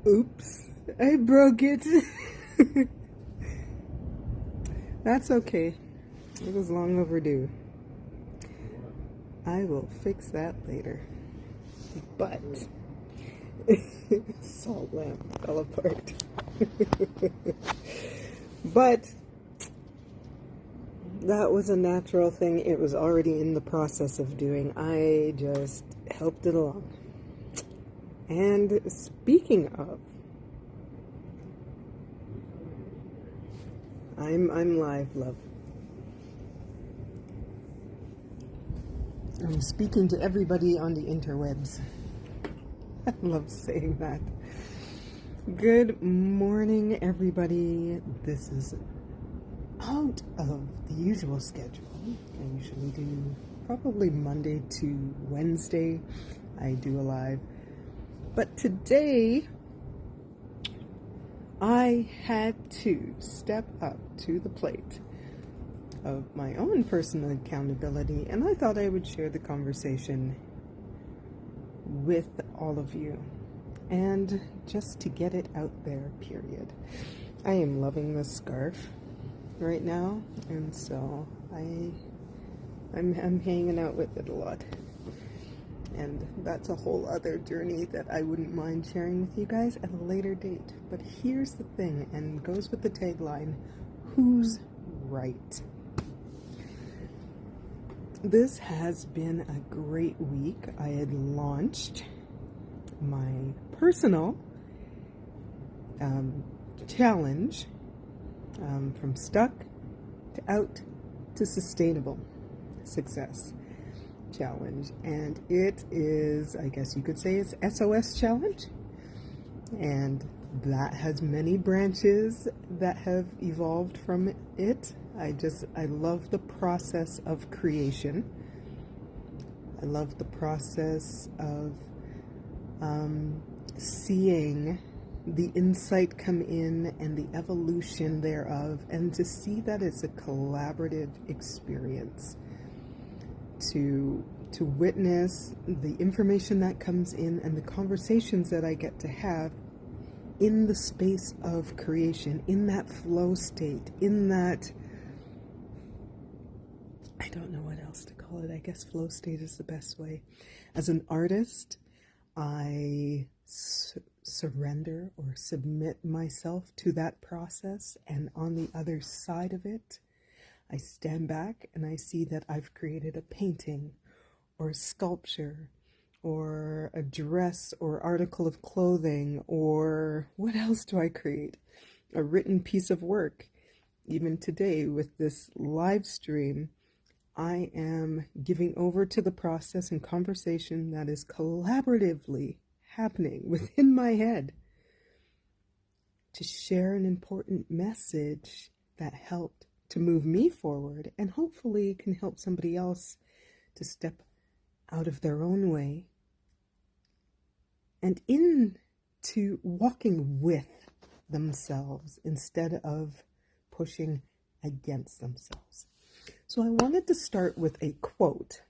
Oops, I broke it. That's okay. It was long overdue. I will fix that later. But salt lamp fell apart. But that was a natural thing. It was already in the process of doing. I just helped it along. And speaking of, I'm live, love. I'm speaking to everybody on the interwebs. I love saying that. Good morning, everybody. This is out of the usual schedule. I usually do probably Monday to Wednesday. I do a live. But today, I had to step up to the plate of my own personal accountability, and I thought I would share the conversation with all of you, and just to get it out there, period. I am loving this scarf right now, and so I'm hanging out with it a lot. And that's a whole other journey that I wouldn't mind sharing with you guys at a later date. But here's the thing, and goes with the tagline, who's right? This has been a great week. I had launched my personal challenge from stuck to out to sustainable success challenge, and it is, I guess you could say, it's SOS challenge, and that has many branches that have evolved from it. I love the process of creation. I love the process of seeing the insight come in and the evolution thereof, and to see that it's a collaborative experience. To witness the information that comes in and the conversations that I get to have in the space of creation, in that flow state, in that, I don't know what else to call it. I guess flow state is the best way. As an artist, I surrender or submit myself to that process, and on the other side of it, I stand back and I see that I've created a painting or a sculpture or a dress or article of clothing, or what else do I create? A written piece of work. Even today with this live stream, I am giving over to the process and conversation that is collaboratively happening within my head to share an important message that helped to move me forward, and hopefully can help somebody else to step out of their own way and into walking with themselves instead of pushing against themselves. So I wanted to start with a quote,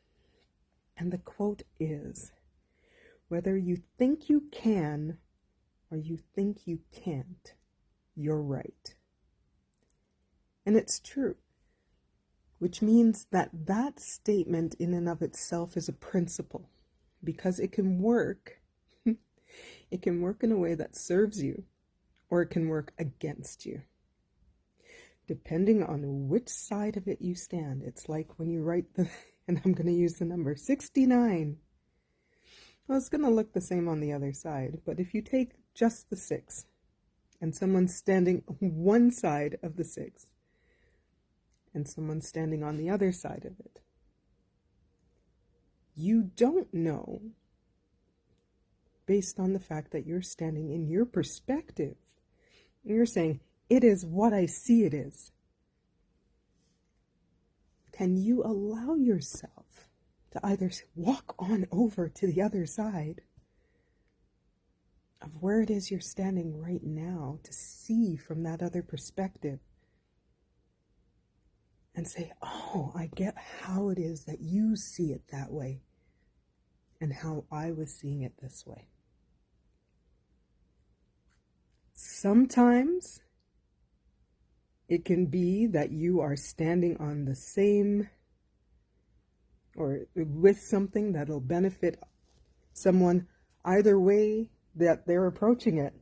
and the quote is, whether you think you can or you think you can't, you're right. And it's true, which means that that statement in and of itself is a principle, because it can work. It can work in a way that serves you, or it can work against you, depending on which side of it you stand. It's like when you write and I'm going to use the number 69. Well, it's going to look the same on the other side, but if you take just the 6 and someone's standing one side of the 6, and someone standing on the other side of it, you don't know, based on the fact that you're standing in your perspective. You're saying, it is what I see it is. Can you allow yourself to either walk on over to the other side of where it is you're standing right now, to see from that other perspective, and say, oh, I get how it is that you see it that way and how I was seeing it this way. Sometimes it can be that you are standing on the same or with something that'll benefit someone either way that they're approaching it.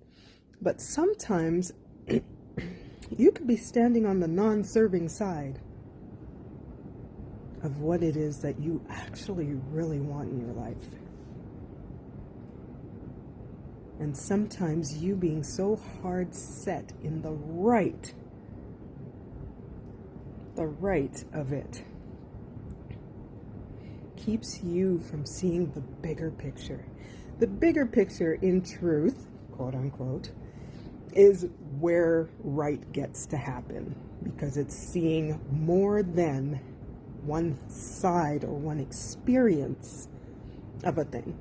But sometimes you could be standing on the non-serving side of what it is that you actually really want in your life. And sometimes you being so hard set in the right of it keeps you from seeing the bigger picture. The bigger picture, in truth, quote unquote, is where right gets to happen, because it's seeing more than one side or one experience of a thing.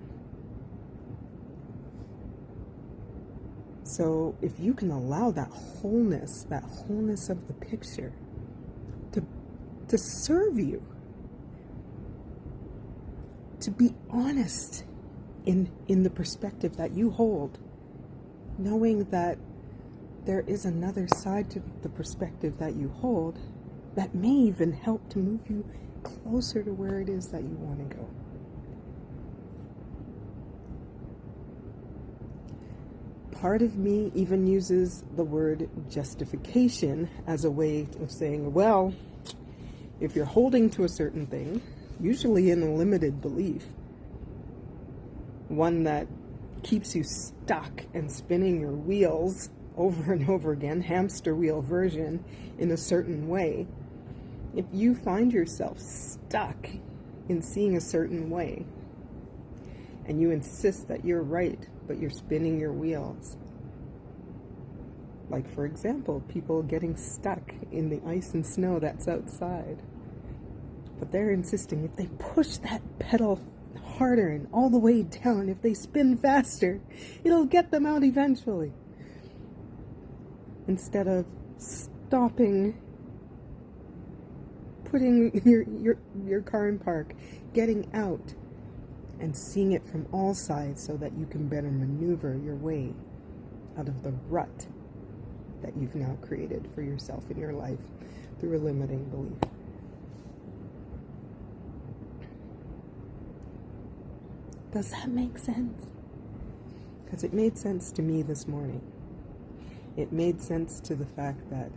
So if you can allow that wholeness of the picture to serve you, to be honest in the perspective that you hold, knowing that there is another side to the perspective that you hold that may even help to move you closer to where it is that you want to go. Part of me even uses the word justification as a way of saying, well, if you're holding to a certain thing, usually in a limited belief, one that keeps you stuck and spinning your wheels over and over again, hamster wheel version, in a certain way, if you find yourself stuck in seeing a certain way, and you insist that you're right, but you're spinning your wheels. Like, for example, people getting stuck in the ice and snow that's outside. But they're insisting if they push that pedal harder and all the way down, if they spin faster, it'll get them out eventually. Instead of stopping, putting your car in park, getting out, and seeing it from all sides so that you can better maneuver your way out of the rut that you've now created for yourself in your life through a limiting belief. Does that make sense? Because it made sense to me this morning. It made sense to the fact that,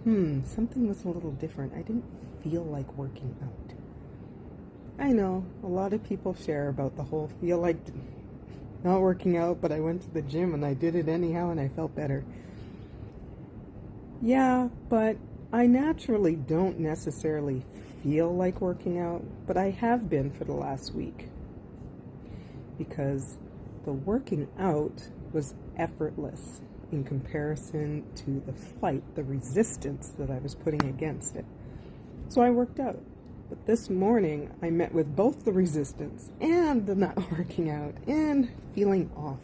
something was a little different. I didn't feel like working out. I know a lot of people share about the whole feel like not working out, but I went to the gym and I did it anyhow and I felt better. Yeah, but I naturally don't necessarily feel like working out, but I have been for the last week, because the working out was effortless in comparison to the fight, the resistance that I was putting against it. So I worked out. But this morning, I met with both the resistance and the not working out and feeling off.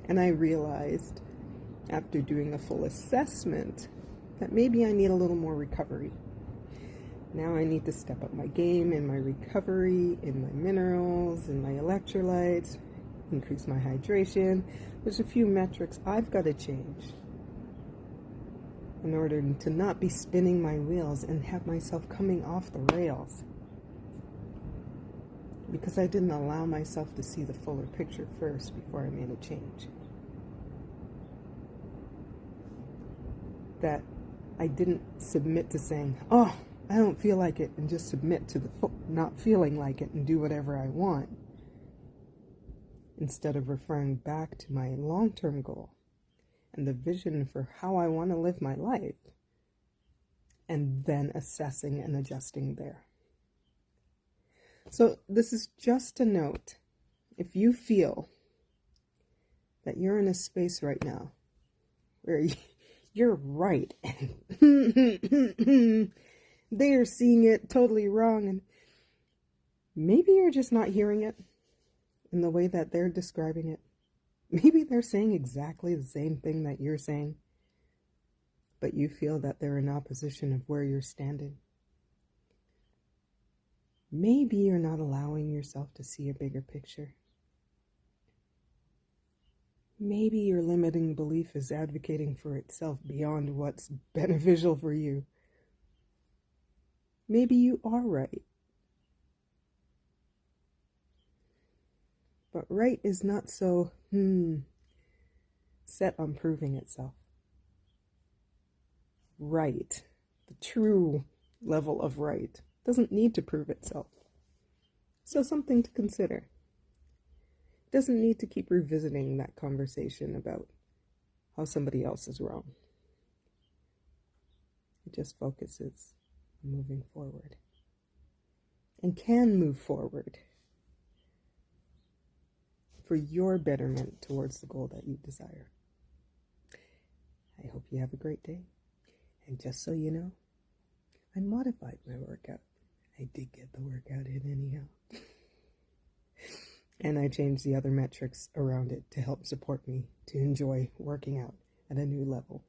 And I realized, after doing a full assessment, that maybe I need a little more recovery. Now I need to step up my game in my recovery, in my minerals, in my electrolytes, increase my hydration. There's a few metrics I've got to change in order to not be spinning my wheels and have myself coming off the rails, because I didn't allow myself to see the fuller picture first before I made a change. That I didn't submit to saying, oh, I don't feel like it, and just submit to the not feeling like it and do whatever I want, instead of referring back to my long-term goal and the vision for how I want to live my life, and then assessing and adjusting there. So this is just a note. If you feel that you're in a space right now where you're right and they're seeing it totally wrong, and maybe you're just not hearing it in the way that they're describing it. Maybe they're saying exactly the same thing that you're saying, but you feel that they're in opposition of where you're standing. Maybe you're not allowing yourself to see a bigger picture. Maybe your limiting belief is advocating for itself beyond what's beneficial for you. Maybe you are right. But right is not so, set on proving itself. Right, the true level of right, doesn't need to prove itself. So something to consider. Doesn't need to keep revisiting that conversation about how somebody else is wrong. It just focuses on moving forward. And can move forward for your betterment towards the goal that you desire. I hope you have a great day. And just so you know, I modified my workout. I did get the workout in anyhow. And I changed the other metrics around it to help support me to enjoy working out at a new level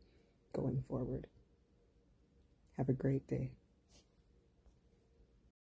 going forward. Have a great day.